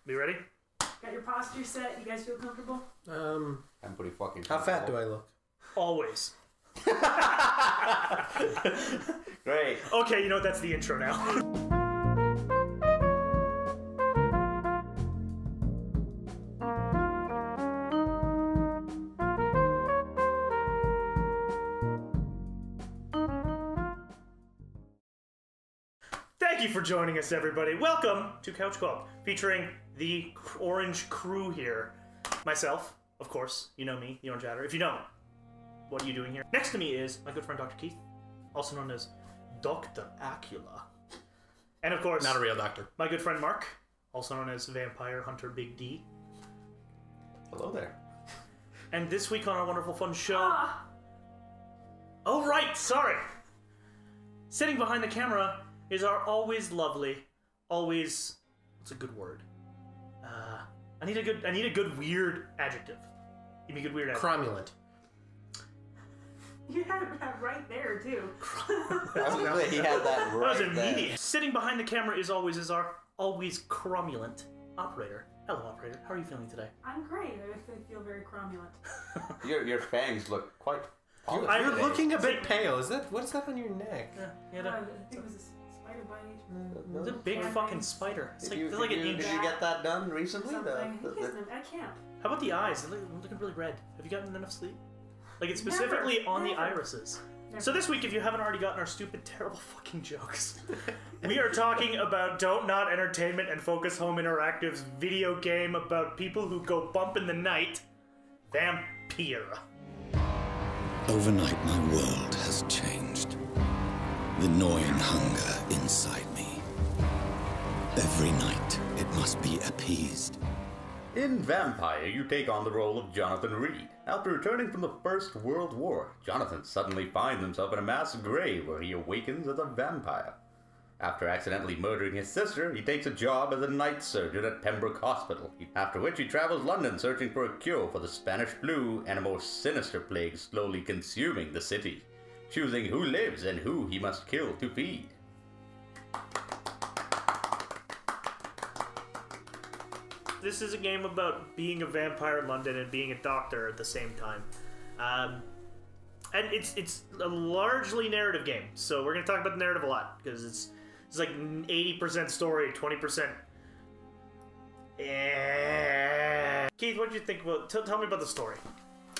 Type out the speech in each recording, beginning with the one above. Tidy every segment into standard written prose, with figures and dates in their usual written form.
Be ready? Got your posture set? You guys feel comfortable? I'm pretty fucking How fat do I look? Always. Great. Okay, you know what? That's the intro now. Thank you for joining us, everybody. Welcome to Couch Club, featuring the Orange Crew here. Myself, of course, you know me, the Orange Adder. If you don't, what are you doing here? Next to me is my good friend Dr. Keith, also known as Dr. Acula. And of course, Not a real doctor. my good friend Mark, also known as Vampire Hunter Big D. Hello there. And this week on our wonderful fun show... Oh, right, sorry! Sitting behind the camera is our always lovely, always... What's a good word? I need a good weird adjective. Give me a good weird adjective. Cromulent. You had that right there, too. He had that That right was immediate. there. Sitting behind the camera is our always cromulent operator. Hello, operator. How are you feeling today? I'm great. I feel very cromulent. Your fangs look quite polished I'm You're today. looking a bit pale. What's that on your neck? Yeah, I think it was a spider bite. it's a big fucking spider. It's like, Did it's like an you inch. get that done recently? Something. I can't. How about the eyes? They're looking really red. Have you gotten enough sleep? Like, it's specifically on the irises. So this week, if you haven't already gotten our stupid, terrible fucking jokes, we are talking about Don't Not Entertainment and Focus Home Interactive's video game about people who go bump in the night, Vampyr. Overnight, my world has changed. The gnawing hunger inside me. Every night, it must be appeased. In Vampyr, you take on the role of Jonathan Reed. After returning from the First World War, Jonathan suddenly finds himself in a mass grave where he awakens as a vampire. After accidentally murdering his sister, he takes a job as a night surgeon at Pembroke Hospital, after which he travels London searching for a cure for the Spanish flu and a more sinister plague slowly consuming the city, choosing who lives and who he must kill to feed. This is a game about being a vampire in London and being a doctor at the same time. And it's a largely narrative game, so we're going to talk about the narrative a lot, because it's like 80% story, 20%... Keith, what did you think about... Tell me about the story.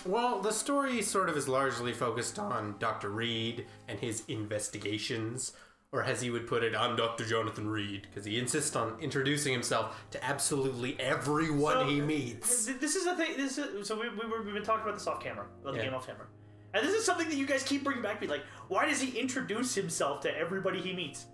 Well, the story sort of is largely focused on Dr. Reed and his investigations, or as he would put it, I'm Dr. Jonathan Reed, because he insists on introducing himself to absolutely everyone he meets. This is the thing. We've been talking about this off camera, about the game off camera, and this is something that you guys keep bringing back to me. Like, why does he introduce himself to everybody he meets?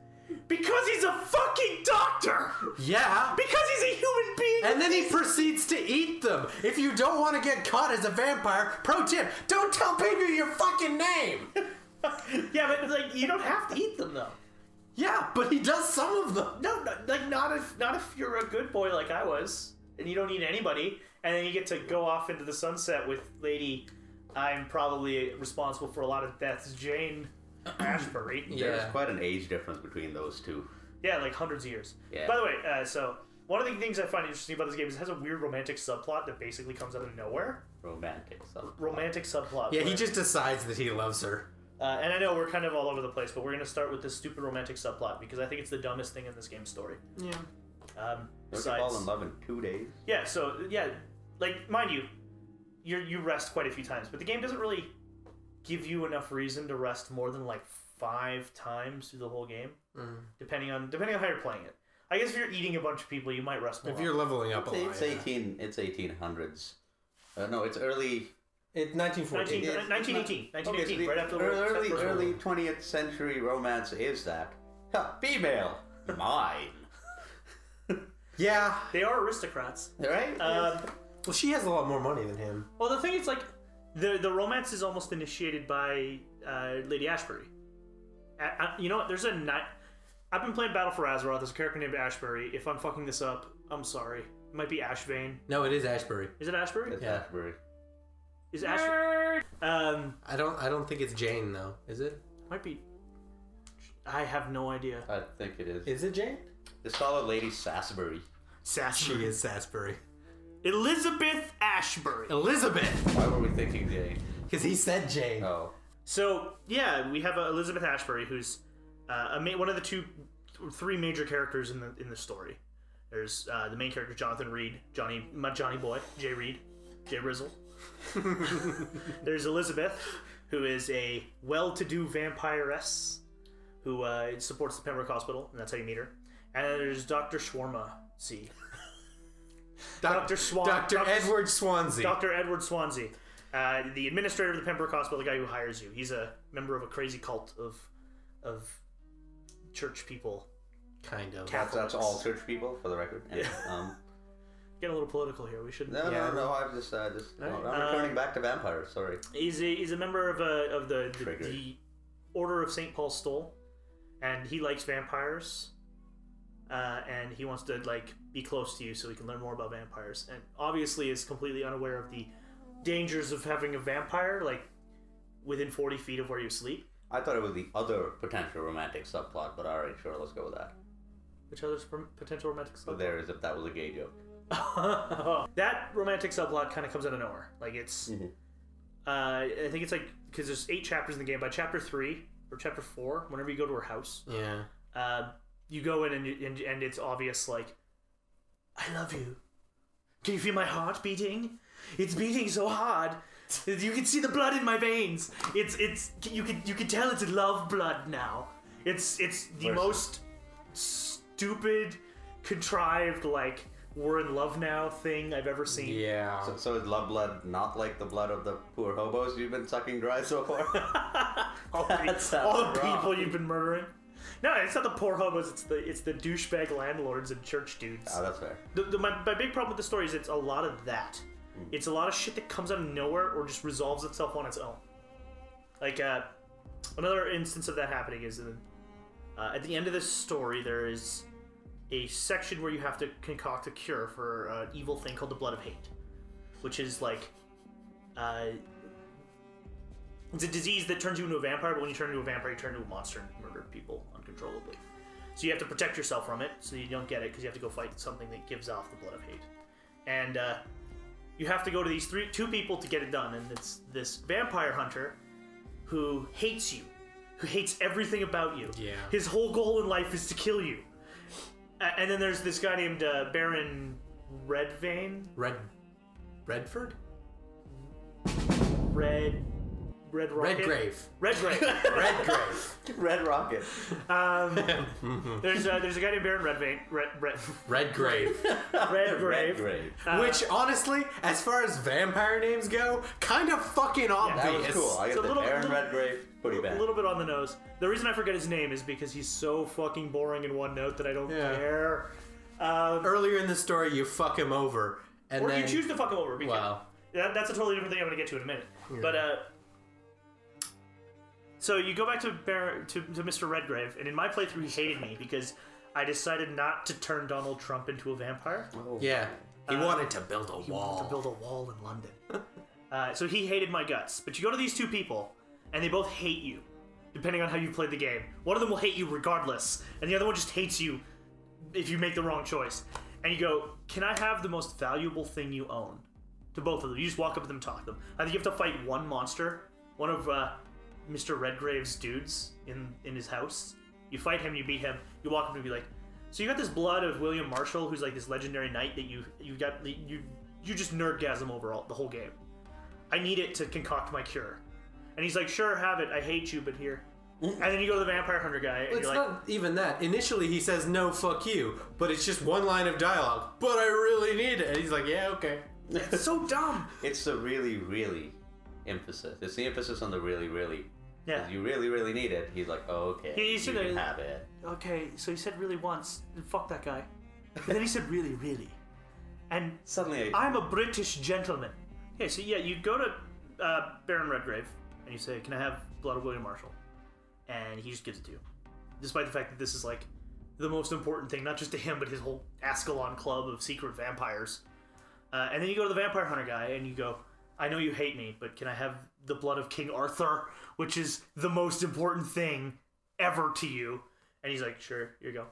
Because he's a fucking doctor. Yeah. Because he's a human being. And then he proceeds to eat them. If you don't want to get caught as a vampire, pro tip, don't tell people your fucking name. Yeah, but like, you don't have to eat them though. Yeah, but he does some of them. No, like not if you're a good boy like I was, and you don't eat anybody, and then you get to go off into the sunset with Lady, I'm probably responsible for a lot of deaths, Jane Ashbury. There's quite an age difference between those two. Yeah, like hundreds of years. Yeah. By the way, so one of the things I find interesting about this game is it has a weird romantic subplot that basically comes out of nowhere. Romantic subplot. Romantic subplot. Yeah, where, he just decides that he loves her. and I know we're kind of all over the place, but we're going to start with this stupid romantic subplot because I think it's the dumbest thing in this game's story. Yeah. Don't you fall in love in 2 days? Yeah, so, yeah, like, mind you, you rest quite a few times, but the game doesn't really give you enough reason to rest more than, like, 5 times through the whole game, depending on how you're playing it. I guess if you're eating a bunch of people, you might rest more. If you're leveling up a lot. It's 1800s. No, it's early... It's 1914. 1918, right after the early 20th century romance is that. Ha, female. Mine. Yeah. They are aristocrats. Right? Well, she has a lot more money than him. Well, the thing is, like, the romance is almost initiated by Lady Ashbury. You know what? I've been playing Battle for Azeroth. There's a character named Ashbury. If I'm fucking this up, I'm sorry. It might be Ashvane. No, it is Ashbury. Is it Ashbury? It's Ashbury. Is Ashbury? I don't think it's Jane though. Is it? Might be. I have no idea. I think it is. Is it Jane? Just call it Lady Sasbury. Sasbury. She is Sasbury. Elizabeth Ashbury. Elizabeth! Why were we thinking Jane? Because he said Jane. Oh. So, yeah, we have Elizabeth Ashbury, who's one of the three major characters in the story. There's the main character, Jonathan Reed, my Johnny Boy, Jay Reed, Jay Rizzle. There's Elizabeth, who is a well-to-do vampiress who supports the Pembroke Hospital, and that's how you meet her. And then there's Dr. Shawarma C. Dr. Edward Swansea. Dr. Edward Swansea. The administrator of the Pembroke Hospital, the guy who hires you. He's a member of a crazy cult of church people. Kind of. That's all church people, for the record. And, Get a little political here. We shouldn't. No, I'm just I'm returning back to vampires. Sorry. He's a member of the Order of St. Paul Stoll, and he likes vampires. And he wants to be close to you so he can learn more about vampires. And obviously is completely unaware of the dangers of having a vampire within 40 feet of where you sleep. I thought it was the other potential romantic subplot, but alright, sure, let's go with that. Which other potential romantic subplot? There is, if that was a gay joke. That romantic subplot kind of comes out of nowhere. It's, I think it's because there's 8 chapters in the game. By chapter 3 or chapter 4, whenever you go to her house, you go in and it's obvious. I love you. Can you feel my heart beating? It's beating so hard. You can see the blood in my veins. You can tell it's love blood now. It's the most stupid, contrived we're in love now thing I've ever seen. Yeah. So is love blood not like the blood of the poor hobos you've been sucking dry so far? all the people you've been murdering. No, it's not the poor hobos. It's the douchebag landlords and church dudes. Oh, that's fair. My big problem with the story is it's a lot of that. It's a lot of shit that comes out of nowhere or just resolves itself on its own. Another instance of that happening is at the end of this story, there is a section where you have to concoct a cure for an evil thing called the Blood of Hate, which is it's a disease that turns you into a vampire, but when you turn into a vampire, you turn into a monster and murder people uncontrollably. So you have to protect yourself from it, so you don't get it, because you have to go fight something that gives off the Blood of Hate. And you have to go to these two people to get it done, and it's this vampire hunter who hates you, who hates everything about you. Yeah. His whole goal in life is to kill you. And then there's this guy named Baron Redvane. Redford? Red Rocket? Redgrave. Redgrave. Red Rocket. There's a guy named Baron Redvane. Redgrave. Redgrave. Which, honestly, as far as vampire names go, kind of fucking obvious. That was cool. I got the Baron Redgrave. Pretty bad. A little bit on the nose. The reason I forget his name is because he's so fucking boring in one note that I don't care. Earlier in the story, you fuck him over. And then you choose to fuck him over. Wow. That's a totally different thing I'm going to get to in a minute. Yeah. But, so you go back to Mr. Redgrave, and in my playthrough he hated me because I decided not to turn Donald Trump into a vampire. Oh. Yeah. He wanted to build a wall. He wanted to build a wall in London. So he hated my guts. But you go to these two people, and they both hate you, depending on how you played the game. One of them will hate you regardless, and the other one just hates you if you make the wrong choice. And you go, can I have the most valuable thing you own? To both of them. You just walk up to them and talk to them. I think you have to fight one monster, one of Mr. Redgrave's dudes in his house. You fight him, you beat him, you walk up to him and be like, so you got this blood of William Marshall, who's this legendary knight that you just nerdgasm over the whole game. I need it to concoct my cure. And he's like, sure, have it. I hate you, but here. And then you go to the vampire hunter guy, and it's not even that. Initially, he says, no, fuck you. But it's just one line of dialogue. But I really need it. And he's like, yeah, okay. It's so dumb. It's the really, really emphasis. It's the emphasis on the really, really. Yeah. You really, really need it. He's like, oh, okay. You can have it. Okay, so he said really once. Fuck that guy. And then he said really, really. And suddenly I'm a British gentleman. Okay, so yeah, you go to Baron Redgrave, and you say, can I have blood of William Marshall? And he just gives it to you. Despite the fact that this is the most important thing, not just to him, but his whole Ascalon club of secret vampires. And then you go to the vampire hunter guy, and you go, I know you hate me, but can I have the blood of King Arthur, which is the most important thing ever to you? And he's like, sure, here you go.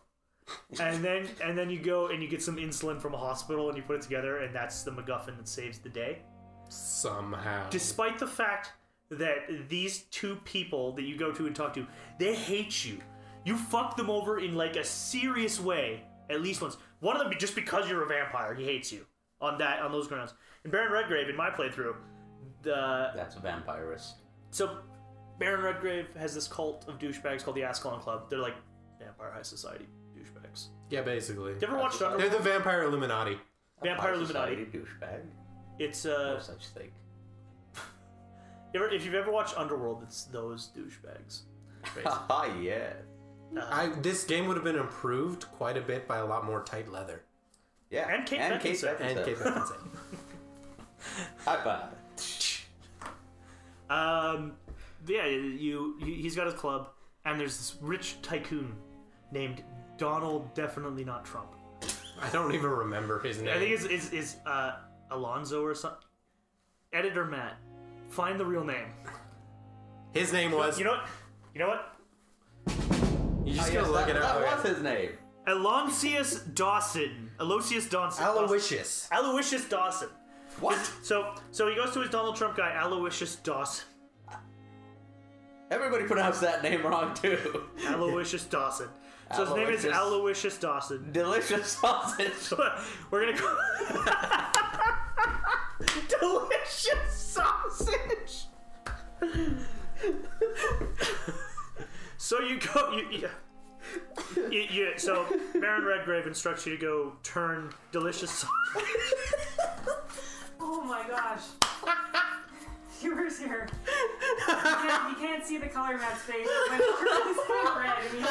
And then you go and you get some insulin from a hospital and you put it together, and that's the MacGuffin that saves the day. Somehow. Despite the fact that these two people that you go to and talk to, they hate you. You fuck them over in like a serious way at least once. One of them just because you're a vampire, he hates you on those grounds. And Baron Redgrave in my playthrough, That's a vampirist. so Baron Redgrave has this cult of douchebags called the Ascalon Club. They're like vampire high society douchebags. Yeah, basically. You ever watched They're Underworld? the Vampire Illuminati. Vampire High Illuminati. society douchebag. It's No such thing. if you've ever watched Underworld, it's those douchebags. Basically. Haha, yeah. This game would have been improved quite a bit by a lot more tight leather. Yeah. And Kate Beckinsale. And Kate Beckinsale. High five. Yeah, he's got his club, and there's this rich tycoon named Donald, definitely not Trump. I don't even remember his name. I think it's Alonzo or something. Editor Matt, find the real name. His name was... You know what? You just gotta look it up. That was his name. Aloysius Dawson. Aloysius Dawson. Aloysius. Aloysius Dawson. What? So he goes to his Donald Trump guy, Aloysius Dawson. Everybody pronounced that name wrong too. Aloysius Dawson. So his name is Aloysius Dawson. Delicious sausage. We're gonna go. Delicious sausage. So you go. So Baron Redgrave instructs you to go turn delicious sausage. Oh my gosh. Viewers here. You can't see the color Matt's face, but when he turned his face red and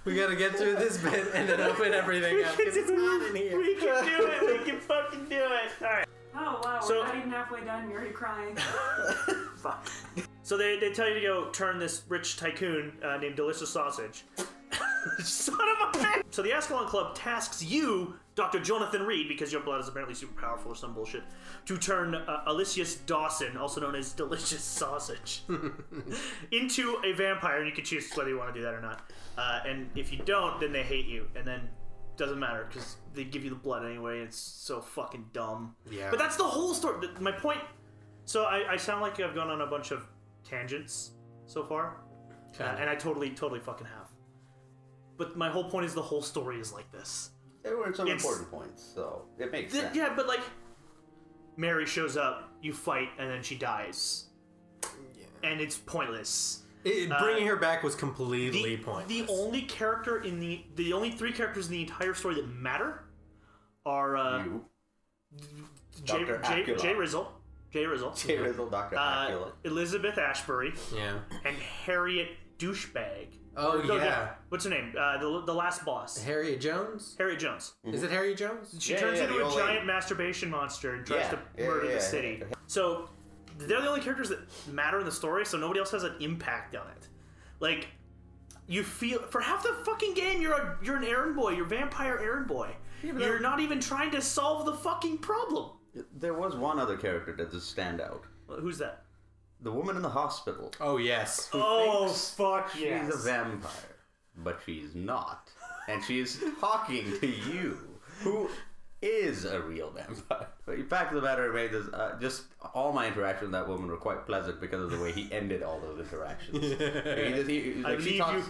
We gotta get through this bit and then open everything up because it's not in here. We can do it. We can fucking do it. All right. oh wow, So- we're not even halfway done, you're already crying. Fuck. So they tell you to go turn this rich tycoon named Delicious Sausage. Son of a bitch! So the Ascalon Club tasks you, Dr. Jonathan Reed, because your blood is apparently super powerful or some bullshit, to turn Aloysius Dawson, also known as Delicious Sausage, into a vampire, and you can choose whether you want to do that or not. And if you don't, then they hate you, and then doesn't matter because they give you the blood anyway. It's so fucking dumb. Yeah. But that's the whole story. My point. So I sound like I've gone on a bunch of tangents so far, and I totally fucking have. But my whole point is the whole story is like this. There were some important points, so it makes sense. Yeah, but like, Mary shows up, you fight, and then she dies. Yeah. And it's pointless. Bringing her back was completely pointless. The only character in the only three characters in the entire story that matter are You. Jay Rizzle. J. Rizzle, Dr. Acula. Elizabeth Ashbury, Yeah. and Harriet Douchebag. Oh, yeah. What's her name? The last boss. Harriet Jones? Harriet Jones. Is it Harriet Jones? She turns into the a old giant lady. masturbation monster and tries to murder the city. Yeah. So they're the only characters that matter in the story, so nobody else has an impact on it. Like, you feel for half the fucking game you're an errand boy, you're vampire errand boy. You're not even trying to solve the fucking problem. There was one other character that does stand out. Who's that? The woman in the hospital. Oh, yes. Oh, thinks fuck She's yes. a vampire, but she's not. And she is talking to you, who is a real vampire. But the fact of the matter remains, just all my interactions with that woman were quite pleasant because of the way he ended all those interactions. I leave you to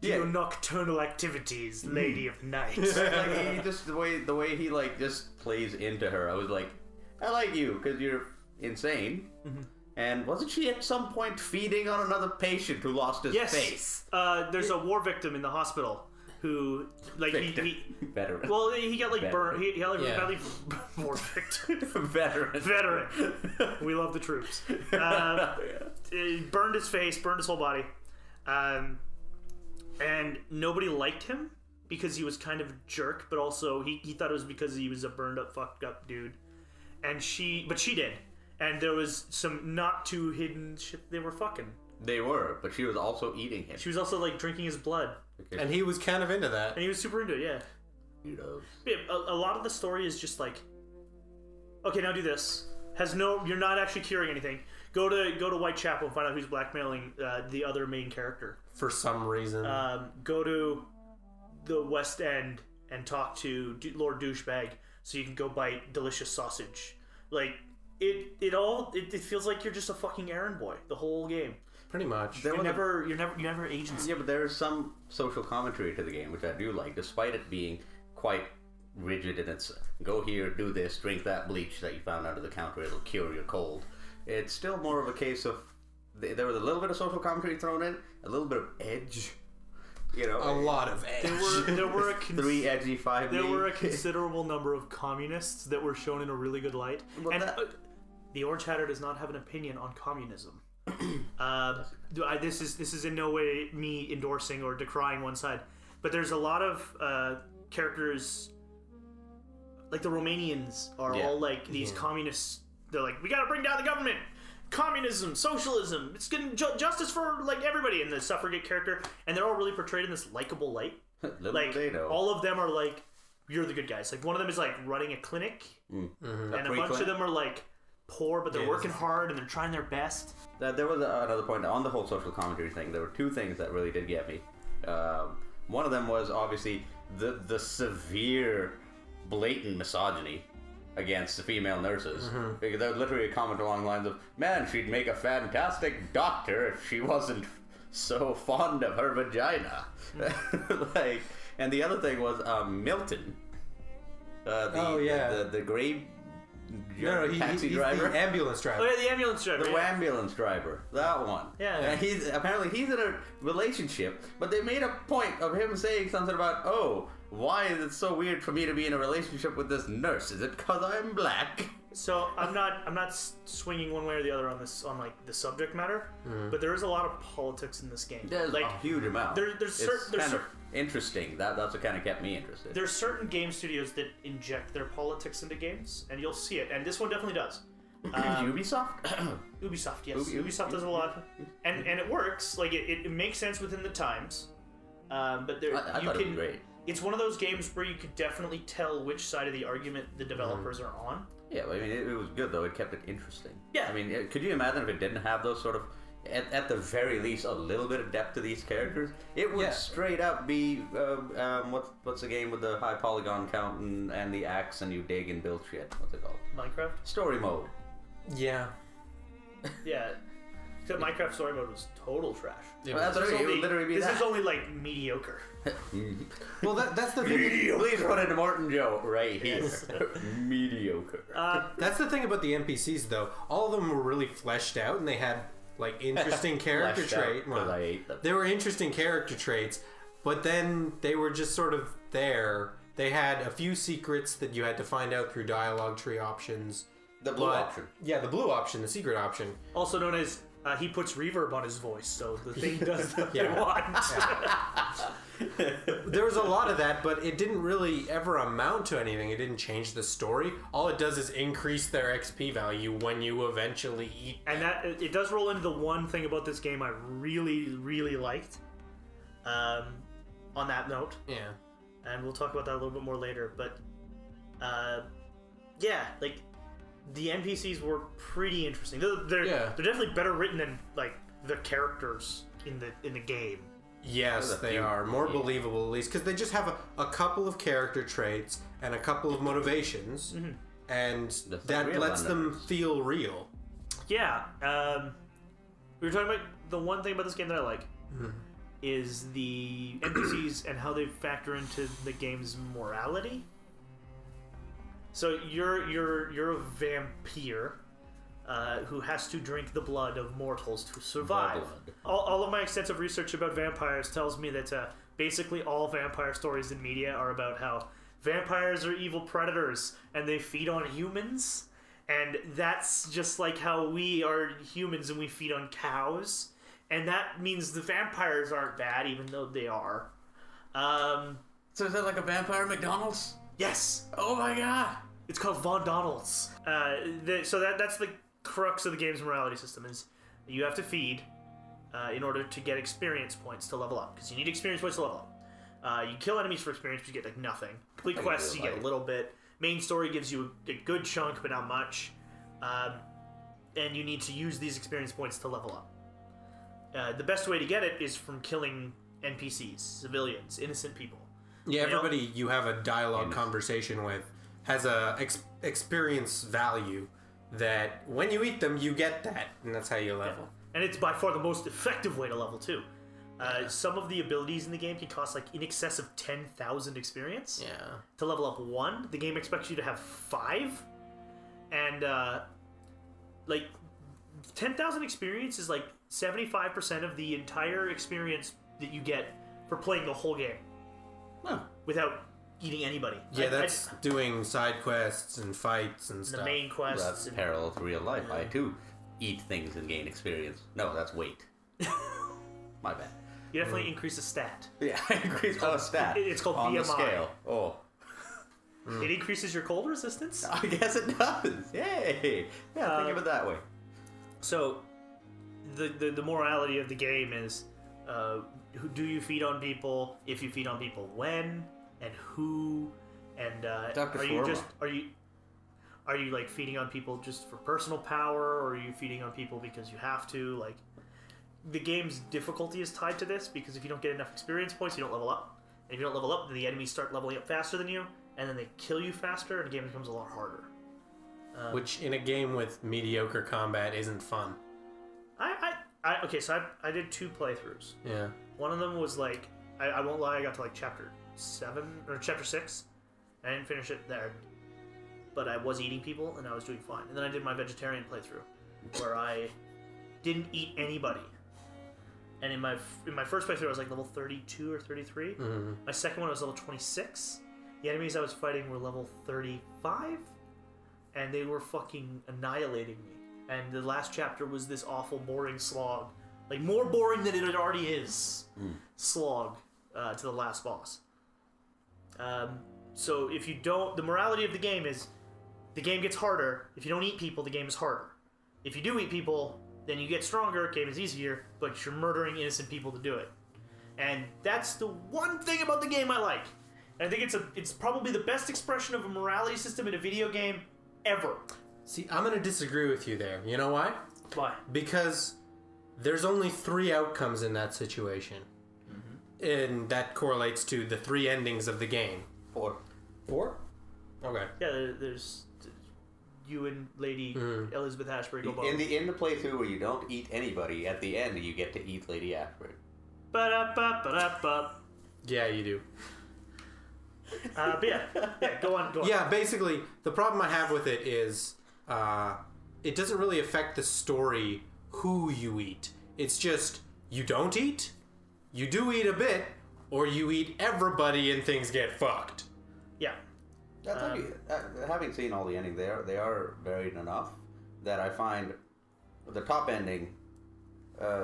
your nocturnal activities, Lady of Night. Like, he just the way he like just plays into her. I was like, I like you because you're insane. And wasn't she at some point feeding on another patient who lost his face? There's a war victim in the hospital who, like, he Veteran. well, he got like burned. He got like Yeah. badly war victim. Veteran. We love the troops. He burned his face, burned his whole body, and nobody liked him because he was kind of a jerk. But also, he thought it was because he was a burned up, fucked up dude. And she did. And there was some not too hidden shit they were fucking. They were, but she was also eating him. She was also like drinking his blood, And he was kind of into that. and he was super into it. Yeah. You know. Yeah, a lot of the story is just like, okay, now do this. You're not actually curing anything. Go to Whitechapel and find out who's blackmailing the other main character. For some reason. Go to the West End and talk to Lord Douchebag so you can go bite delicious sausage. Like, it feels like you're just a fucking errand boy the whole game. Pretty much. You're never agency. Yeah, but there is some social commentary to the game, which I do like, despite it being quite rigid in its go here, do this, drink that bleach that you found under the counter, it'll cure your cold. It's still more of a case of there was a little bit of social commentary thrown in, a little bit of edge. You know, a lot of edge. There were three edgy, five. There were a considerable number of communists that were shown in a really good light, Well, and the Orange Hatter does not have an opinion on communism. This is in no way me endorsing or decrying one side, but there's a lot of characters, like the Romanians are all like these communists. They're like, we gotta bring down the government, communism, socialism, it's getting justice for like everybody, and the suffragette character, and they're all really portrayed in this likable light. Like all of them are like, you're the good guys. Like one of them is like running a clinic, and a bunch of them are like poor, but they're working hard and they're trying their best. There was another point on the whole social commentary thing. There were two things that really did get me. One of them was obviously the severe, blatant misogyny against the female nurses. Because there was literally a comment along the lines of, man, she'd make a fantastic doctor if she wasn't so fond of her vagina. Like, and the other thing was Milton. The grave taxi driver. The ambulance driver. Oh yeah, the ambulance driver. The ambulance driver. That one. Yeah. And he's in a relationship, but they made a point of him saying something about, oh, why is it so weird for me to be in a relationship with this nurse? Is it because I'm black? So I'm not swinging one way or the other on this, on like the subject matter, but there is a lot of politics in this game. There's like a huge amount. There's kind of interesting. That's what kind of kept me interested. There's certain game studios that inject their politics into games, and you'll see it. And this one definitely does. Ubisoft? Ubisoft, yes. Ubisoft does a lot, and it works. Like it makes sense within the times. But there, I thought it was great. It's one of those games where you could definitely tell which side of the argument the developers are on. Yeah, I mean, it was good, though. It kept it interesting. Yeah. I mean, could you imagine if it didn't have those sort of, at the very least, a little bit of depth to these characters? It would straight up be, what's the game with the high polygon count and the axe and you dig and build shit? What's it called? Minecraft? Story mode. Yeah. Yeah. Except Minecraft story mode was total trash. Yeah, Well, that's it would literally be This that. is only like mediocre. Well, that's the thing. Please run into Morton Joe right here. Yes. Mediocre. That's the thing about the NPCs, though. All of them were really fleshed out, and they had like interesting character Fleshed out, traits. 'cause I ate them. They were interesting character traits, but then they were just sort of there. They had a few secrets that you had to find out through dialogue tree options. The blue option. Yeah, the blue option, the secret option. Also known as he puts reverb on his voice, so the thing does what Yeah. they want. There was a lot of that, but it didn't really ever amount to anything. It didn't change the story. All it does is increase their XP value when you eventually eat. And that it does roll into the one thing about this game I really, really liked. On that note, Yeah. and we'll talk about that a little bit more later. But yeah, like the NPCs were pretty interesting. They're definitely better written than like the characters in the game. Yes, they are. More believable, at least, because they just have a couple of character traits and a couple of motivations, and that lets them feel real. Yeah, we were talking about the one thing about this game that I like is the NPCs and how they factor into the game's morality. So you're a vampire who has to drink the blood of mortals to survive. All of my extensive research about vampires tells me that basically all vampire stories in media are about how vampires are evil predators and they feed on humans, and that's just like how we are humans and we feed on cows, and that means the vampires aren't bad even though they are. So is that like a vampire McDonald's? Yes. Oh my god! It's called Von Donald's. So that's the crux of the game's morality system, is you have to feed in order to get experience points to level up, because you need experience points to level up. You kill enemies for experience, but you get like nothing. Complete quests, you get a little bit. Main story gives you a good chunk, but not much. and you need to use these experience points to level up. The best way to get it is from killing NPCs, civilians, innocent people. Yeah, everybody you have a dialogue conversation with has a experience value that when you eat them, you get that, and that's how you level. And it's by far the most effective way to level, too. Some of the abilities in the game can cost like in excess of 10,000 experience. Yeah. To level up 1, the game expects you to have 5. And, like, 10,000 experience is like 75% of the entire experience that you get for playing the whole game. Without eating anybody. Yeah, that's doing side quests and fights and stuff. The main quests. That's parallel to real life. I too eat things and gain experience. No, that's weight. My bad. You definitely increase a stat. Yeah, increase a stat. It's called on BMI. The scale. Oh. It increases your cold resistance. I guess it does. Yay! Yeah, think of it that way. So, the morality of the game is, do you feed on people? If you feed on people, when and who? And are you like feeding on people just for personal power, or are you feeding on people because you have to? Like, the game's difficulty is tied to this because if you don't get enough experience points, you don't level up. And if you don't level up, then the enemies start leveling up faster than you, and then they kill you faster, and the game becomes a lot harder. Which, in a game with mediocre combat, isn't fun. Okay, so I did 2 playthroughs. Yeah. One of them was like, I won't lie, I got to like chapter 7 or chapter 6. I didn't finish it there, but I was eating people and I was doing fine. And then I did my vegetarian playthrough, where I didn't eat anybody. And in my first playthrough, I was like level 32 or 33. Mm-hmm. My second one was level 26. The enemies I was fighting were level 35, and they were fucking annihilating me. And the last chapter was this awful, boring slog. Like, more boring than it already is. Slog to the last boss. So if you don't... The morality of the game is the game gets harder. If you don't eat people, the game is harder. If you do eat people, then you get stronger, game is easier, but you're murdering innocent people to do it. And that's the one thing about the game I like. And I think it's probably the best expression of a morality system in a video game ever. See, I'm going to disagree with you there. You know why? Why? Because there's only 3 outcomes in that situation. Mm-hmm. And that correlates to the 3 endings of the game. 4. 4? Okay. Yeah, there's you and Lady Elizabeth Ashbury go both. In the playthrough where you don't eat anybody, at the end you get to eat Lady Ashbury. Ba-da-ba-ba-da-ba. Yeah, you do. But yeah, go on. Yeah, basically, the problem I have with it is it doesn't really affect the story who you eat. It's just, you don't eat, you do eat a bit, or you eat everybody and things get fucked. Yeah. Having seen all the endings, they are varied enough that I find the top ending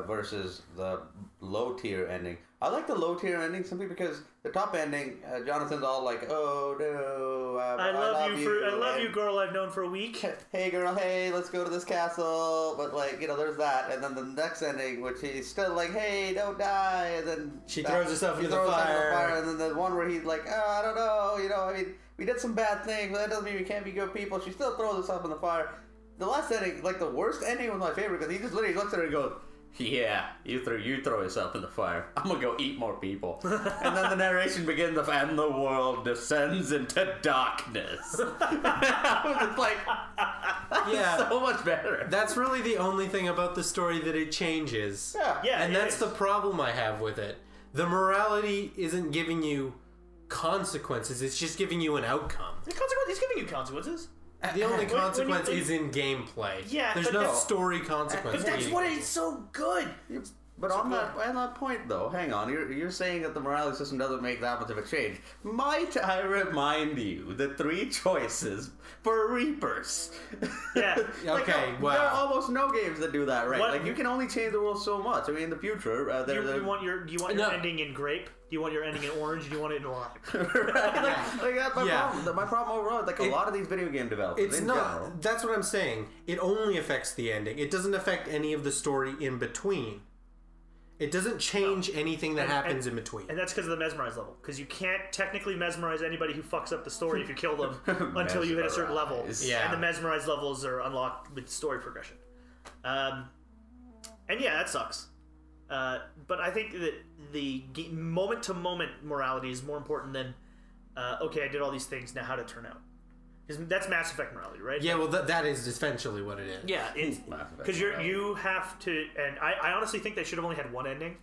versus the low tier ending. I like the low tier ending simply because the top ending, Jonathan's all like, "Oh no, I love you, girl I've known for a week. Hey girl, hey, let's go to this castle." But like, there's that, and then the next ending, which he's still like, "Hey, don't die," and then she throws herself into the fire. And then the one where he's like, "Oh, I don't know, I mean, we did some bad things, but that doesn't mean we can't be good people." She still throws herself in the fire. The last ending, like the worst ending, was my favorite because he just literally looks at her and goes, "Yeah, you throw yourself in the fire. I'm gonna go eat more people." And then the narration begins, and the world descends into darkness. I was just like, that's so much better. That's really the only thing about the story that it changes. Yeah, and that's the problem I have with it. The morality isn't giving you consequences; it's just giving you an outcome. He's giving you consequences. The only consequence is in gameplay. Yeah, there's no story consequence. But that's what it's so good. But on that point, though, hang on. You're saying that the morality system doesn't make that much of a change. Might I remind you the 3 choices for Reapers? Yeah. Okay. Wow. There are almost no games that do that, right? Like, you can only change the rules so much. I mean, in the future, do you want your ending in grape? Do you want your ending in orange? Do you want it in lime? Right? That's my problem. My problem overall is like a lot of these video game developers. It's not. That's what I'm saying. It only affects the ending. It doesn't affect any of the story in between. It doesn't change anything that happens in between. And that's because of the mesmerize level. Because you can't technically mesmerize anybody who fucks up the story if you kill them until you hit a certain level. Yeah. And the mesmerize levels are unlocked with story progression. And yeah, that sucks. But I think that the moment-to-moment morality is more important than, okay, I did all these things, now how to turn out. Because that's Mass Effect morality, right? Yeah, well, that is essentially what it is. Yeah, because you have to, and I honestly think they should have only had one ending,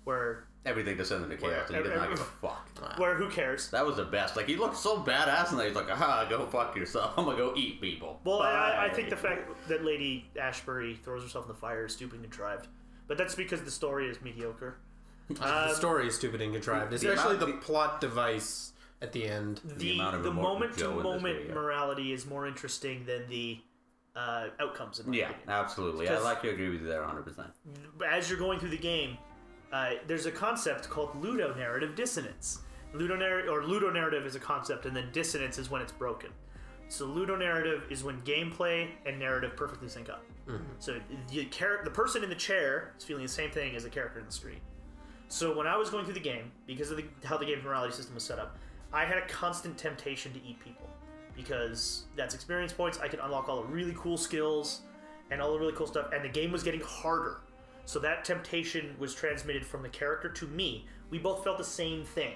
where Everything descended to chaos, and he did not give a fuck. where who cares? That was the best. Like, he looked so badass, and then he's like, aha, go fuck yourself. I'm gonna go eat people. Well, I think the fact that Lady Ashbury throws herself in the fire is stupid and contrived. But that's because the story is mediocre. The story is stupid and contrived, especially the plot device at the end. The moment-to-moment morality is more interesting than the outcomes, in my opinion. Absolutely. I like to agree with you there 100%. As you're going through the game, there's a concept called ludonarrative dissonance. Ludonarrative is a concept, and then dissonance is when it's broken. So ludonarrative is when gameplay and narrative perfectly sync up. Mm-hmm. So the person in the chair is feeling the same thing as the character in the screen. So when I was going through the game, because of how the game's morality system was set up, I had a constant temptation to eat people. Because that's experience points, I could unlock all the really cool skills and all the really cool stuff, and the game was getting harder. So that temptation was transmitted from the character to me. We both felt the same thing.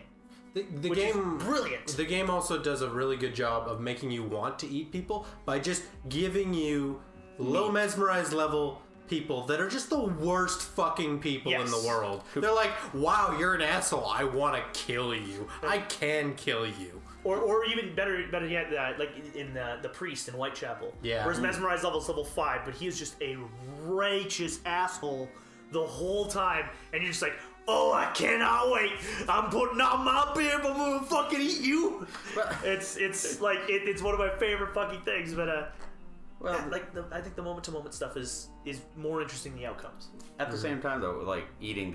The game is brilliant. The game also does a really good job of making you want to eat people by just giving you low mesmerized level people that are just the worst fucking people in the world. They're like, wow, you're an asshole. I want to kill you. I can kill you. Or even better yet, like in the priest in Whitechapel. Yeah. Where his mesmerized level is level 5, but he is just a righteous asshole the whole time. And you're just like, oh, I cannot wait. I'm putting on my bib. I'm gonna fucking eat you. It's like, it's one of my favorite fucking things. But, I think the moment-to-moment stuff is more interesting than the outcomes. At the same time, though, like eating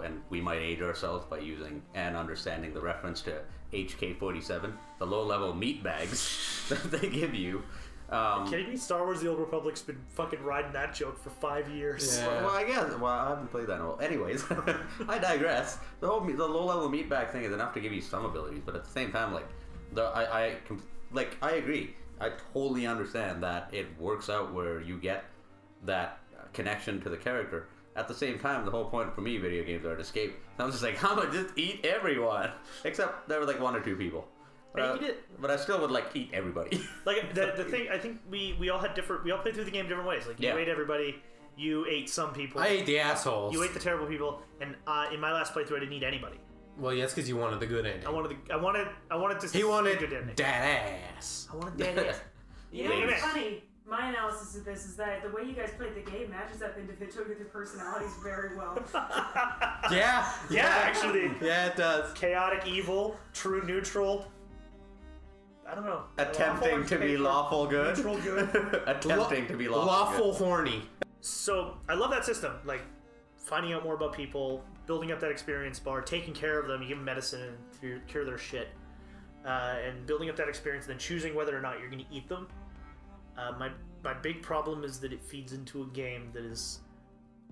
and we might age ourselves by using and understanding the reference to HK-47, the low-level meat bags that they give you. Are you kidding me? Star Wars: The Old Republic's been fucking riding that joke for 5 years. Yeah. Well, I guess. Well, I haven't played that in a while. Anyways, I digress. The low-level meat bag thing is enough to give you some abilities, but at the same time, I agree. I totally understand that it works out where you get that connection to the character. At the same time, the whole point for me, video games are an escape. So I'm just like, I'm gonna just eat everyone, except there were like 1 or 2 people. But I still would eat everybody. Like the thing, I think we all had different. We all played through the game different ways. Like you ate everybody, you ate some people. I ate the assholes. You ate the terrible people, and in my last playthrough, I didn't eat anybody. Well, yeah, that's because you wanted the good ending. I wanted to. He wanted good ending. that ass. I wanted that ass. You know what's funny? My analysis of this is that the way you guys played the game matches up individually with your personalities very well. Yeah, actually. Yeah, it does. Chaotic evil, true neutral. I don't know. Attempting to be lawful good. Neutral good. Attempting to be lawful horny. So I love that system. Like finding out more about people, building up that experience bar, taking care of them, you give them medicine and cure their shit, and building up that experience, and then choosing whether or not you're going to eat them. My big problem is that it feeds into a game that is,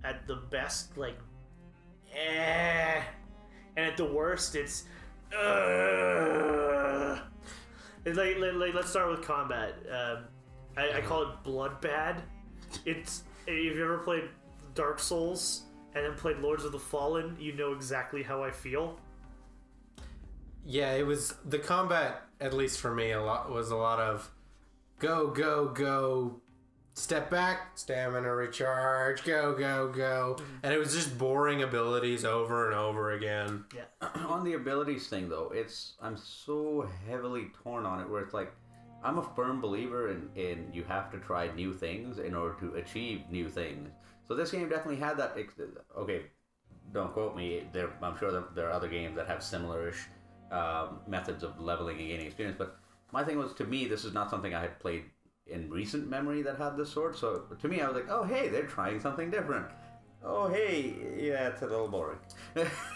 at the best, and at the worst, it's. Let's start with combat. I call it blood bad. If you ever played Dark Souls and then played Lords of the Fallen, you know exactly how I feel. Yeah, it was the combat. At least for me, was a lot of go, step back, stamina recharge, go, and it was just boring abilities over and over again. Yeah. On the abilities thing, though, I'm so heavily torn on it, where it's like, I'm a firm believer in you have to try new things in order to achieve new things. So this game definitely had that. Okay, don't quote me. I'm sure there are other games that have similar-ish methods of leveling and gaining experience, but my thing was, to me, this is not something I had played in recent memory that had this sort. So to me, I was like, oh, hey, they're trying something different. Oh, hey, yeah, it's a little boring.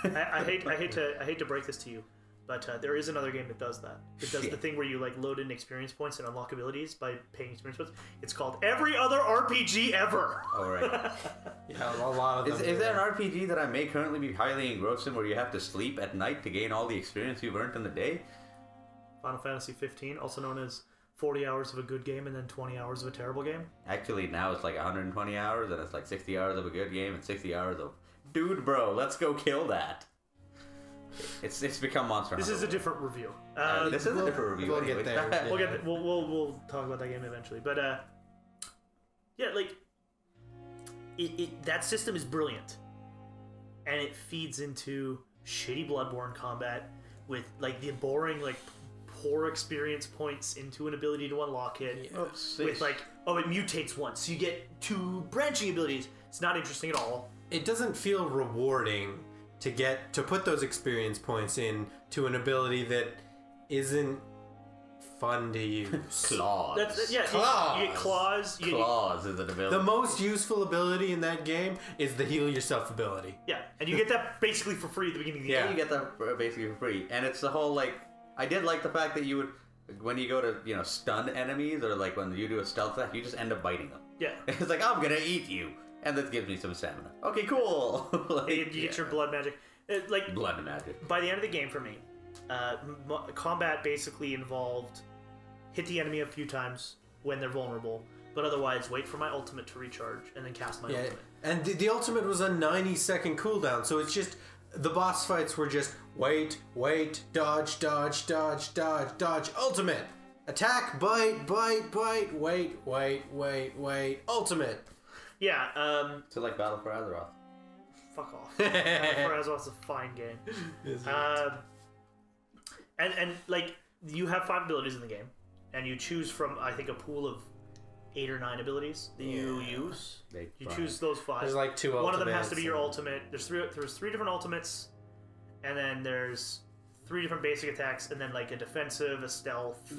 I hate to break this to you, but there is another game that does that. It does the thing where you load in experience points and unlock abilities by paying experience points. It's called Every Other RPG Ever. Oh, right. Yeah, a lot of them. Is there an RPG that I may currently be highly engrossed in where you have to sleep at night to gain all the experience you've earned in the day? Final Fantasy 15, also known as 40 hours of a good game and then 20 hours of a terrible game. Actually, now it's like 120 hours, and it's like 60 hours of a good game and 60 hours of, dude, bro, let's go kill that. It's become Monster This Hunter. is a different review. This is a different review. We'll get anyway. there. Yeah. We'll get we'll talk about that game eventually. But yeah, like that system is brilliant, and it feeds into shitty Bloodborne combat with like the boring like poor experience points into an ability to unlock it. Yeah. With like it mutates once, so you get 2 branching abilities. It's not interesting at all. It doesn't feel rewarding to put those experience points in to an ability that isn't fun to use. Claws. Claws. You get claws. Claws is an ability. The most useful ability in that game is the heal yourself ability. Yeah, and you get that basically for free at the beginning of the Yeah. game. You get that basically for free, and it's the whole like. I did like the fact that you would, when you go to stun enemies or like when you do a stealth attack, you just end up biting them. Yeah. It's like I'm gonna eat you, and this gives me some stamina. Okay, cool. Like, You get your blood magic. Like blood magic. by the end of the game for me, combat basically involved hit the enemy a few times when they're vulnerable, but otherwise wait for my ultimate to recharge and then cast my ultimate. And the ultimate was a 90-second cooldown, so it's just the boss fights were just wait, dodge, ultimate, attack, bite, wait, ultimate. Yeah. So like Battle for Azeroth. Fuck off. Azeroth's a fine game. And like you have 5 abilities in the game, and you choose from I think a pool of 8 or 9 abilities that you use. You choose those 5. There's like 2 One of them has to be your and- ultimate. There's 3 different ultimates, and then there's 3 different basic attacks, and then like a defensive, a stealth,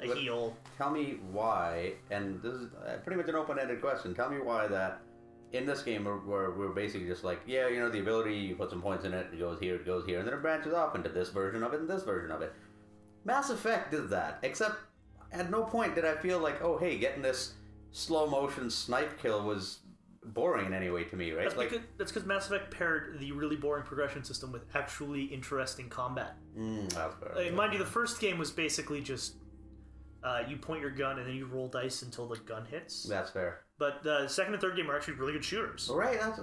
a heal. Tell me why, and this is pretty much an open-ended question. Tell me why that in this game we're basically just like, yeah, the ability, you put some points in it goes here, and then it branches off into this version of it and this version of it. Mass Effect did that, except at no point did I feel like, oh, hey, getting this slow-motion snipe kill was boring in any way to me, right? That's because Mass Effect paired the really boring progression system with actually interesting combat. That's fair. Mind you, the first game was basically just you point your gun and then you roll dice until the gun hits. That's fair. But the second and third game are actually really good shooters. Right, That's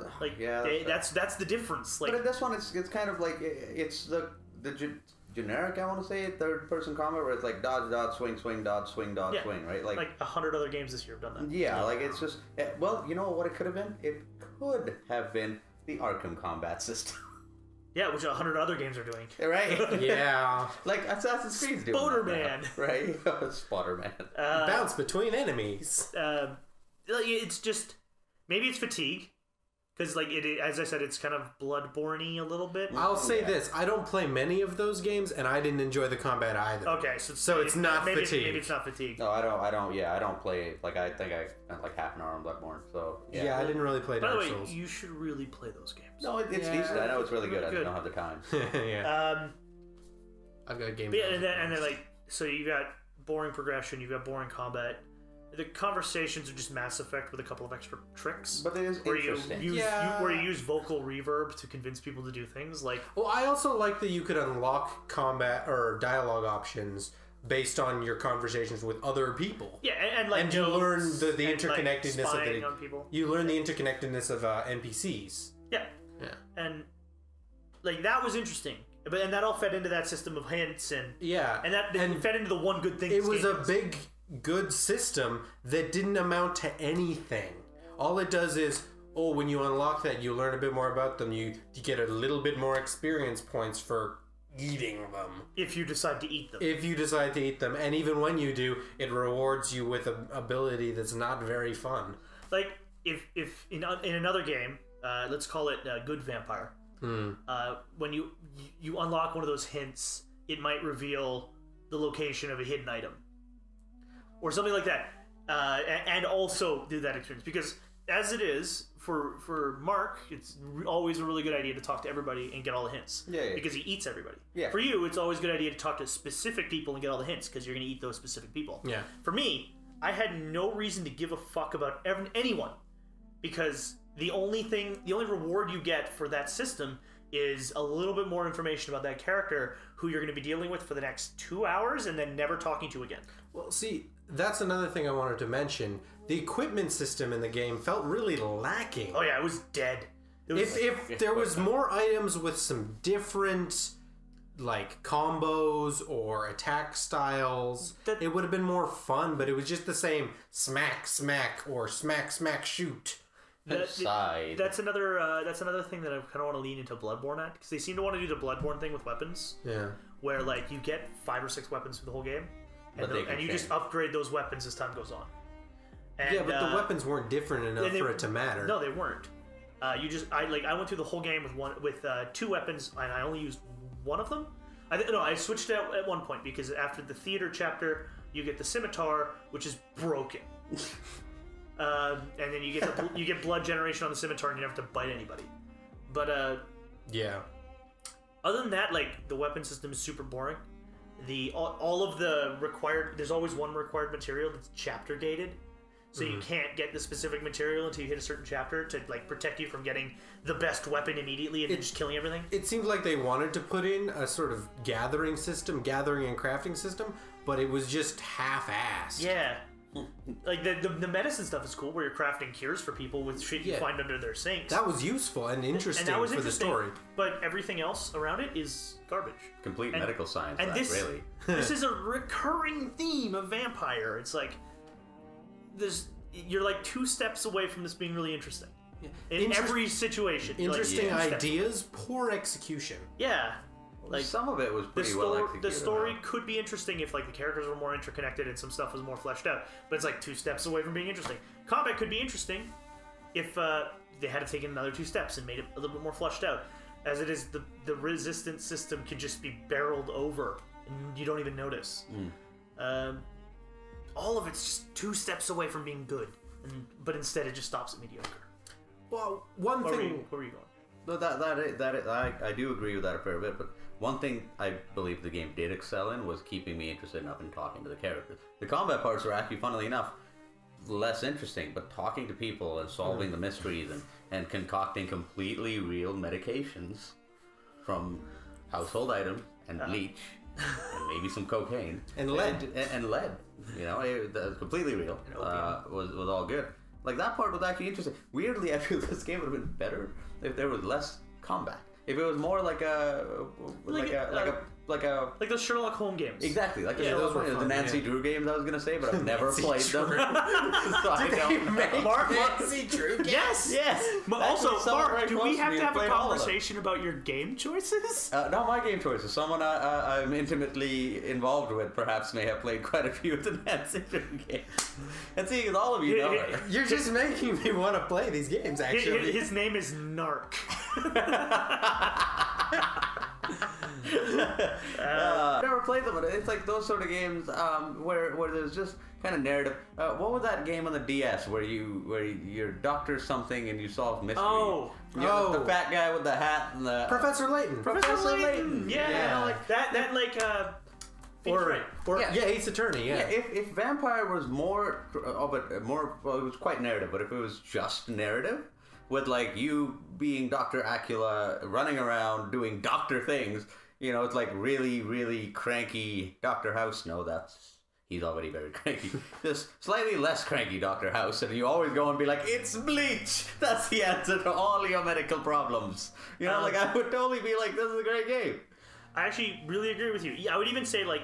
the difference. Like, but in this one, it's kind of like it's the generic, I want to say, third-person combat where it's like dodge, swing, dodge, swing, swing, right? Like 100 other games this year have done that. Yeah, like it's just well, you know what it could have been? It could have been the Arkham combat system. Yeah, which 100 other games are doing. Right? Yeah. Like Assassin's Creed's doing Spotter-Man. that now, right? Spotter-Man. Bounce between enemies. It's just maybe it's fatigue because like as I said, it's kind of Bloodborne-y a little bit. I'll say this: I don't play many of those games, and I didn't enjoy the combat either. Okay, so it's not fatigue. Maybe it's not fatigue. No, I don't. Yeah, I don't play. Like I think I spent like half an hour on Bloodborne. So Yeah, I didn't really play By Dark the way, Souls. you should really play those games. No, it's decent. I know it's really good. I just don't have the time. Yeah. I've got games. And then like so you got boring progression, you've got boring combat. The conversations are just Mass Effect with a couple of extra tricks. But it is interesting. Where you use vocal reverb to convince people to do things. Like, Well, I also like that you could unlock combat or dialogue options based on your conversations with other people. yeah, and like And you notes learn the and, interconnectedness like, of spying on people. You learn the interconnectedness of NPCs. Yeah, Yeah. and like that was interesting. But and that all fed into that system of hints and Yeah. that and fed into the one good thing. it this was game a is. big, good system that didn't amount to anything. All it does is, when you unlock that, you learn a bit more about them. You get a little bit more experience points for eating them. If you decide to eat them. If you decide to eat them, and even when you do, it rewards you with an ability that's not very fun. Like if in another game, let's call it Good Vampire. When you unlock one of those hints, it might reveal the location of a hidden item or something like that, and also do that experience. Because as it is for Mark, it's always a really good idea to talk to everybody and get all the hints. Yeah. Because he eats everybody. Yeah. For you, it's always a good idea to talk to specific people and get all the hints because you're going to eat those specific people. Yeah. For me, I had no reason to give a fuck about anyone because the only reward you get for that system is a little bit more information about that character who you're going to be dealing with for the next 2 hours and then never talking to again. Well, see, that's another thing I wanted to mention. The equipment system in the game felt really lacking. Oh yeah, it was dead. It was If there was more items with some different, like, combos or attack styles, it would have been more fun, but it was just the same smack, smack, or smack, smack, shoot. Side. That's another thing that I kind of want to lean into Bloodborne at, because they seem to want to do the Bloodborne thing with weapons. Yeah. Where, like, you get 5 or 6 weapons for the whole game, and you just upgrade those weapons as time goes on. And, yeah, but the weapons weren't different enough for it to matter. No, they weren't. I went through the whole game with 2 weapons, and I only used one of them. I switched out at one point because after the theater chapter, you get the scimitar, which is broken. And then you get blood generation on the scimitar, and you don't have to bite anybody. But yeah. Other than that, like, the weapon system is super boring. All of the required, there's always one required material that's chapter gated, so you can't get the specific material until you hit a certain chapter to, like, protect you from getting the best weapon immediately and just killing everything. It seemed like they wanted to put in a sort of gathering and crafting system, but it was just half-assed. Yeah. Like, the medicine stuff is cool, where you're crafting cures for people with shit you find under their sinks. That was useful and interesting for the story. But everything else around it is garbage. Complete medical science, and really. This is a recurring theme of Vampyr. It's like, you're like 2 steps away from this being really interesting. In every situation. Interesting ideas, poor execution. Yeah. Like, some of it was pretty well executed. The story could be interesting if, like, the characters were more interconnected and some stuff was more fleshed out, but it's like 2 steps away from being interesting. Combat could be interesting if they had to take another 2 steps and made it a little bit more fleshed out. As it is, the resistance system could just be barreled over and you don't even notice. All of it's just 2 steps away from being good, but instead it just stops at mediocre. Well, one thing. Where were you going? No, I do agree with that a fair bit, but one thing I believe the game did excel in was keeping me interested enough in talking to the characters. The combat parts were actually, funnily enough, less interesting, but talking to people and solving the mysteries and concocting completely real medications from household items and bleach and maybe some cocaine and lead and lead. You know, it was completely real. Was all good. Like, that part was actually interesting. Weirdly, I feel this game would have been better if there was less combat. If it was more like those Sherlock Holmes games. Exactly, like those were the Nancy Drew games I was gonna say, but I've never played them. So I don't know. Mark Nancy Drew games? Yes. Also, Mark, do we have to have a conversation about your game choices? No, my game choices. Someone I'm intimately involved with perhaps may have played quite a few of the Nancy Drew games. And seeing as all of you know her. You're just making me want to play these games, actually. His name is Narc. Never played them, but it's like those sort of games where there's just kind of narrative. What was that game on the DS where you're Doctor something and you solve mysteries? The fat guy with the hat and the Professor Layton. Professor Layton. Yeah. Like that Ace Attorney. Yeah. If Vampyr was more of it, well, it was quite narrative, but if it was just narrative, with, like, you being Dr. Acula running around doing doctor things, you know, it's like really, really cranky Dr. House. No, he's already very cranky. Just slightly less cranky Dr. House, and you always go and be like, it's bleach! That's the answer to all your medical problems. You know, like, I would totally be like, this is a great game. I actually really agree with you. I would even say, like,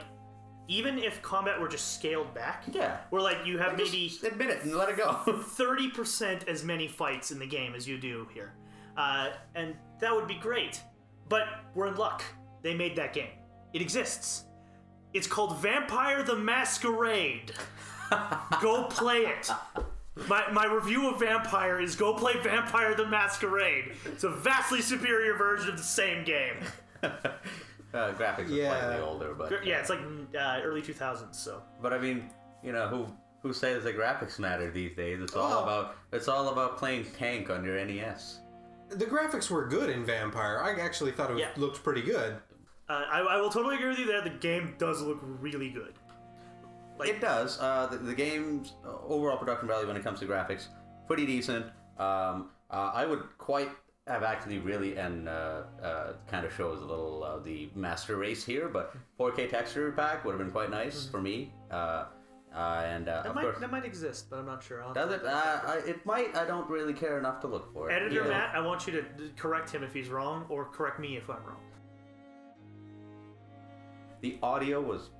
even if combat were just scaled back, where, like, you have maybe just admit it and let it go. 30% as many fights in the game as you do here, and that would be great. But we're in luck. They made that game. It exists. It's called Vampyr the Masquerade. Go play it. My review of Vampyr is go play Vampyr the Masquerade. It's a vastly superior version of the same game. Graphics are slightly older, but it's like early 2000s. So, but I mean, you know, who says that graphics matter these days? It's all about playing tank on your NES. The graphics were good in Vampyr. I actually thought it looked pretty good. I will totally agree with you there. The game does look really good. Like, it does. The game's overall production value when it comes to graphics, pretty decent. I would quite have actually really, and kind of shows a little the master race here, but 4K texture pack would have been quite nice for me. That might exist, but I'm not sure. Does it? It might. I don't really care enough to look for it. Editor Matt, I want you to correct him if he's wrong, or correct me if I'm wrong. The audio was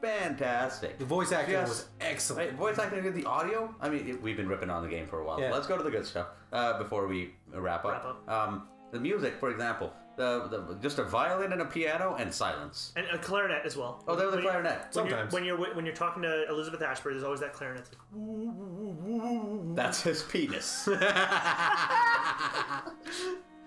fantastic. The voice acting was excellent. Voice acting and the audio? I mean, we've been ripping on the game for a while. Yeah. Let's go to the good stuff before we wrap up. The music, for example, just a violin and a piano and silence. And a clarinet as well. Oh, there was a clarinet. Sometimes. When you're talking to Elizabeth Ashbury, there's always that clarinet. It's like, That's his penis.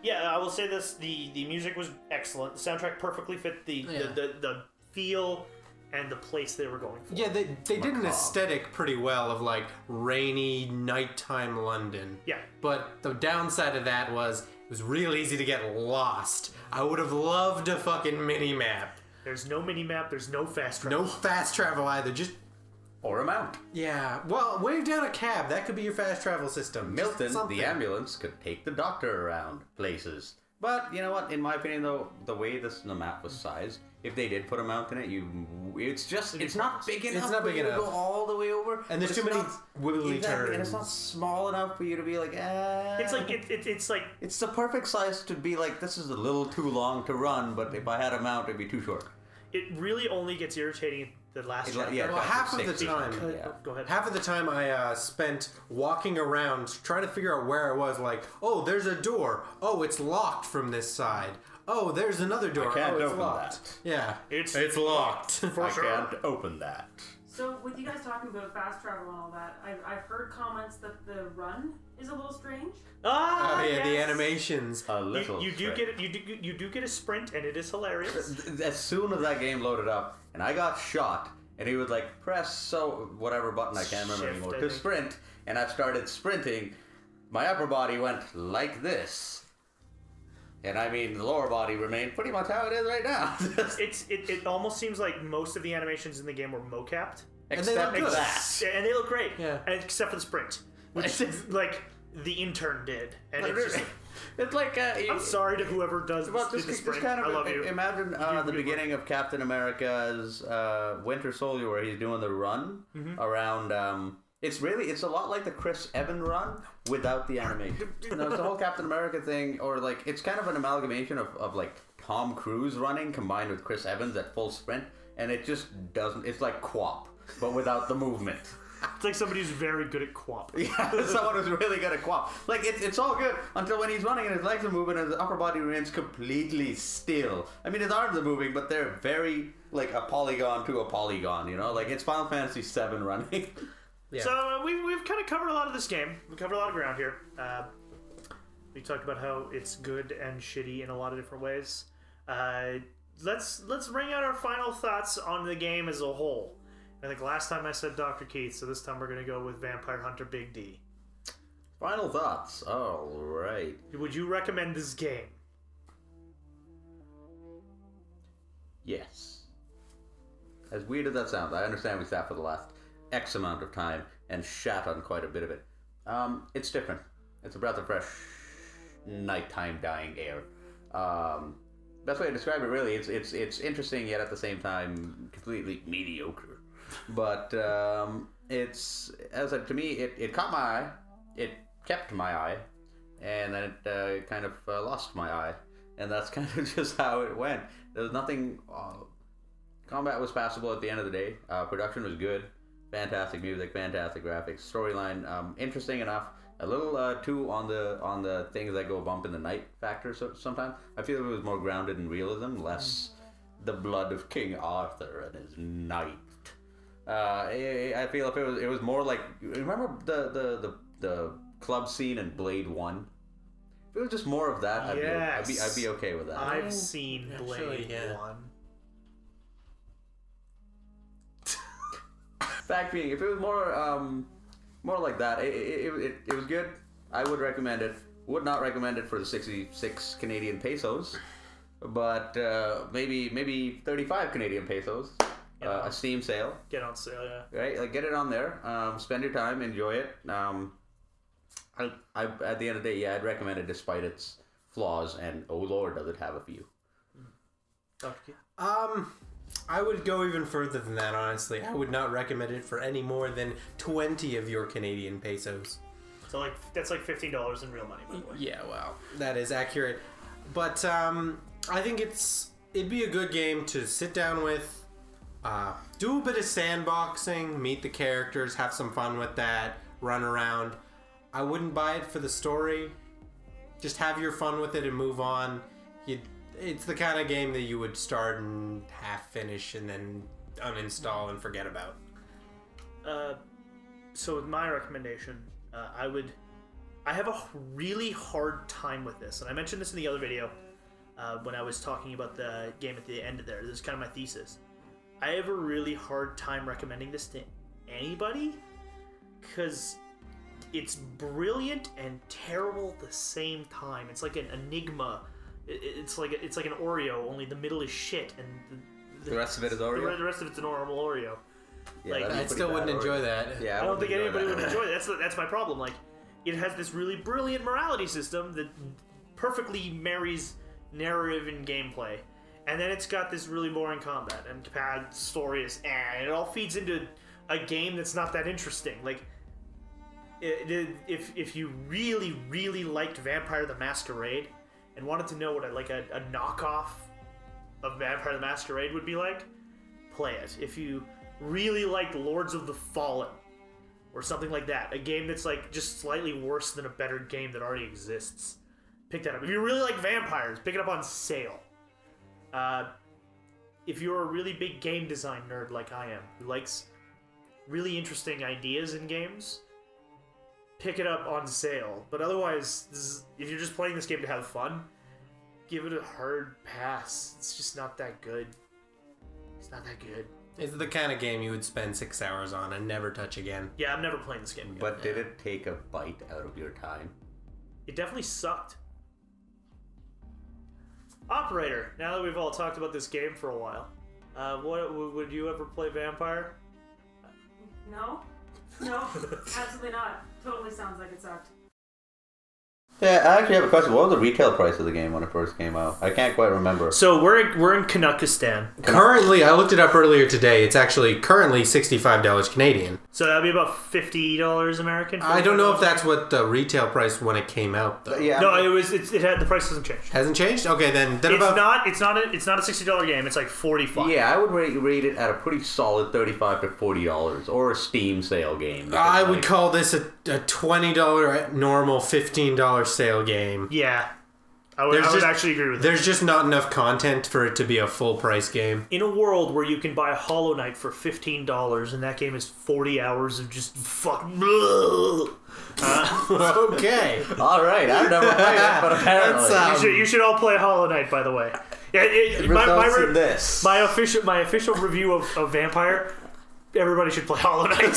yeah, I will say this: the music was excellent. The soundtrack perfectly fit the feel and the place they were going for. Yeah, they did an aesthetic pretty well of like rainy nighttime London. Yeah. But the downside of that was it was real easy to get lost. I would have loved a fucking mini map. There's no mini map. There's no fast travel. No fast travel either. Just Or a mount. yeah. Well, wave down a cab. That could be your fast travel system. Just Milton, something. the ambulance, could take the doctor around places. But you know what? In my opinion, though, the way the map was sized, if they did put a mount in it, it's not big enough. It's not big for you enough. to go all the way over. And there's but too it's many wibbly turns. and it's not small enough for you to be like, It's like it's like It's the perfect size to be like, this is a little too long to run, but if I had a mount, it'd be too short. it really only gets irritating the last chapter. Yeah, Well, half of the 60. time, Go ahead. half of the time I spent walking around trying to figure out where I was. Like, oh, there's a door. Oh, it's locked from this side. Oh, there's another door. I can't oh, it's open locked. that. Yeah, It's locked. For I sure. can't open that. So, with you guys talking about fast travel and all that, I've heard comments that the run is a little strange. Ah, Oh yeah, the yes. animations. A little. You do get a sprint, and it is hilarious. As soon as that game loaded up, and I got shot, and he would like press whatever button I can't remember Shift, anymore I to think. sprint, and I started sprinting. My upper body went like this, and I mean the lower body remained pretty much how it is right now. It almost seems like most of the animations in the game were mocapped. And they look Except good. that. And they look great. Yeah. Except for the sprint, which like the intern did, and it's just. It's like I'm sorry to whoever does Well, did the just sprint. kind of I love you. imagine the beginning of Captain America's Winter Soldier, where he's doing the run around. It's a lot like the Chris Evans run without the animation. It's the whole Captain America thing, or like it's kind of an amalgamation of like Tom Cruise running combined with Chris Evans at full sprint, and it just doesn't. It's like Quap, but without the movement. It's like somebody who's very good at quap. Yeah, someone who's really good at quap. Like, it's all good until when he's running and his legs are moving and his upper body remains completely still. I mean, his arms are moving, but they're very, like, a polygon to a polygon, you know? Like, it's Final Fantasy VII running. Yeah. So we've kind of covered a lot of this game. We covered a lot of ground here. We talked about how it's good and shitty in a lot of different ways. Let's bring out our final thoughts on the game as a whole. I think last time I said Dr. Keith, so this time we're going to go with Vampire Hunter Big D. Final thoughts. All right. Would you recommend this game? Yes. As weird as that sounds, I understand we sat for the last X amount of time and shat on quite a bit of it. It's different. It's a breath of fresh nighttime dying air. Best way to describe it, really, it's interesting yet at the same time completely mediocre. But it's, as I said, to me, it caught my eye, it kept my eye, and then it kind of lost my eye, and that's kind of just how it went. There was nothing. Combat was passable at the end of the day. Production was good, fantastic music, fantastic graphics, storyline interesting enough. A little too on the things that go bump in the night factor. So sometimes I feel it was more grounded in realism, less the blood of King Arthur and his knight. I feel if it was more like, remember the club scene in Blade 1? If it was just more of that, I'd be okay with that. I've seen Blade yeah. 1. Fact being, if it was more like that, it was good. I would recommend it. Would not recommend it for the 66 Canadian pesos, but maybe 35 Canadian pesos. A Steam sale. Get on sale, yeah. Right, like get it on there. Spend your time, enjoy it. I at the end of the day, yeah, I'd recommend it despite its flaws, and oh lord, does it have a few. Dr. Keith? I would go even further than that, honestly. I would not recommend it for any more than 20 of your Canadian pesos. So like that's like $15 in real money, by the way. Yeah, well, that is accurate. But I think it'd be a good game to sit down with, do a bit of sandboxing, meet the characters, have some fun with that, run around. I wouldn't buy it for the story. Just have your fun with it and move on. It's the kind of game that you would start and half finish and then uninstall and forget about. So with my recommendation, I have a really hard time with this, and I mentioned this in the other video when I was talking about the game at the end of there. This is kind of my thesis. I have a really hard time recommending this to anybody because it's brilliant and terrible at the same time. It's like an enigma. It's like an Oreo, only the middle is shit and The rest of it is Oreo? The rest of it's a normal Oreo. Yeah, like, I still wouldn't enjoy that. Yeah, I don't think anybody would enjoy it. That's my problem. Like, it has this really brilliant morality system that perfectly marries narrative and gameplay, and then it's got this really boring combat and bad story is, and it all feeds into a game that's not that interesting. Like, if you really liked Vampire the Masquerade and wanted to know what a knockoff of Vampire the Masquerade would be like, play it. If you really liked Lords of the Fallen or something like that, a game that's like just slightly worse than a better game that already exists, pick that up. If you really like vampires, pick it up on sale. If you're a really big game design nerd like I am, who likes really interesting ideas in games, pick it up on sale. But otherwise, if you're just playing this game to have fun, give it a hard pass. It's just not that good. It's not that good. It's the kind of game you would spend 6 hours on and never touch again. Yeah, I'm never playing this game again. But did it take a bite out of your time? It definitely sucked. Operator, now that we've all talked about this game for a while, would you ever play Vampire? No, absolutely not. Totally sounds like it sucked. Yeah, I actually have a question. What was the retail price of the game when it first came out? I can't quite remember. So we're in Kanukistan. Currently, I looked it up earlier today. It's actually currently $65 Canadian. So that'd be about $50 American. I don't know if that's what the retail price when it came out, though. Yeah, No, the price hasn't changed. Hasn't changed? Okay, then It's not a $60 game. It's like $45. Yeah, I would rate it at a pretty solid $35 to $40, or a Steam sale game. I would call this a $20 normal, $15 sale game. Yeah, I would actually agree with that. There's just not enough content for it to be a full price game. In a world where you can buy Hollow Knight for $15 and that game is 40 hours of just fuck. Okay. All right, I've never played it, but apparently You should all play Hollow Knight, by the way. Yeah, my official review of Vampire. Everybody should play Hollow Knight.